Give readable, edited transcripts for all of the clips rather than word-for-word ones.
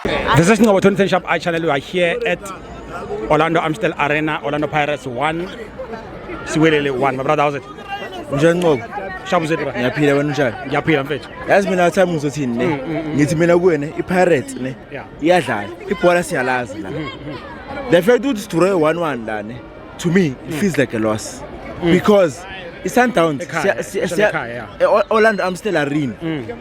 This is Ngobo 2010 Sharp I channel. We are here at Orlando Amstel Arena, Orlando Pirates 1. Siwelele 1. My brother, how's it? Njani Ngobo? Shabu zethu. Ngiyaphila wena njani? Ngiyaphila mfethu. Yazi mina athami ngizothini ne? Ngithi mina kuwena iPirates ne? Iyadlala. Ibhola siyalazi la. The fact that it's draw 1-1 la ne, to me it feels like a loss. Because iSundowns Orlando Amstel Arena.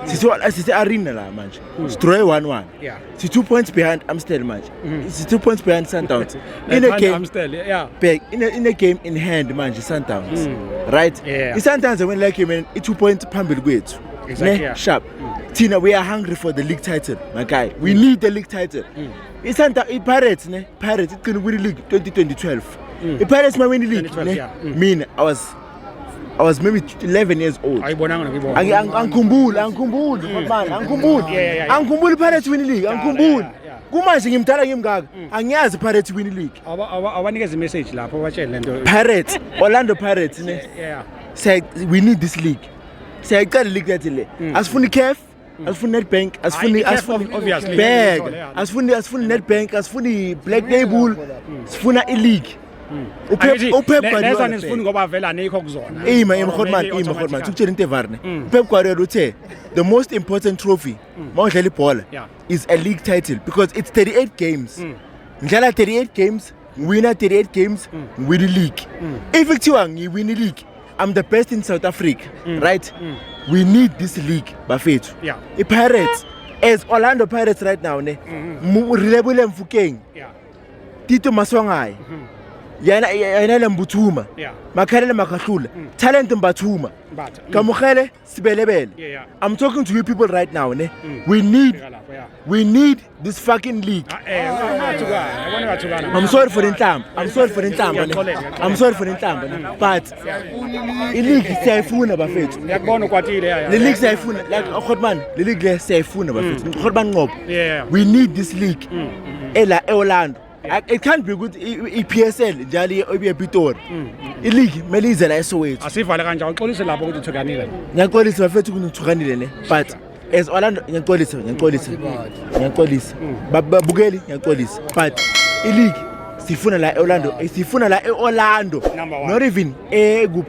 Sithi arena la manje. Draw 1-1. Yeah. It's 2 points behind Amstel manje. It's 2 points behind Sundowns. In a game in a game in hand manje Sundowns. Right? Yeah. iSundowns when like him 2 points phambili kwethu. Exactly. Sharp. Tina, we are hungry for the league title, my guy. We need the league title. Pirates ne? Pirates it can win the league 2012. Pirates might win the league. Mean I was maybe 11 years old. Angikhumbuli Pirates win the league. Angikhumbuli. Kumanje ngimdala ngimngaka. Angiyazi Pirates win the league. Awanikeza message lapho watshela lento. Pirates, Orlando Pirates ne? Yeah. Say we need this league. Siyayicela league lethu le. Asifuni CAF, asifuni Nedbank, asifuni obviously. Bag, asifuni Nedbank, asifuni Black Label, sifuna ileague. Upep Guardiola nesifuni ngoba vela anikho kuzona. Imkhotman ukutshela into evarne. Upep Guardiola uthe the most important trophy mawudlala ibhola is a league title because it's 38 games. Ngidlala 38 games, win 38 games, win the league. If kuthiwa ngiwin the league, I'm the best in South Africa, right? We need this league, bafethu. Yeah. Pirates, as Orlando Pirates right now, ne, Relebule Mfukeng, Tito Maswangai, Yana Mbutuma, Makarele Makahlula, Talent Mbatuma, Kamukele Sibelebele. I'm talking to you people right now, ne. We need this fucking league. I'm sorry for the time. But the league siyayifuna bafethu. Ngiyakubona ukwatile The league siyayifuna like Khotman, the league le siyayifuna bafethu. Khotman Ngobo. We need this league. Ela eOrlando. It can't be good iPSL njalo eBitori. Ileague melize la eSoweto. Asivale kanjani uxolise lapho ukuthi uthukanile. Ngiyaxolisa bafethu ukuthi uthukanile ne. But as Orlando ngiyaxolisa. Babukeli ngiyaxolisa. But ileague sifuna la eOrlando. Not even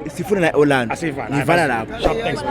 sifuna la eOrlando. Asivala. Ngivala lapho. Thanks.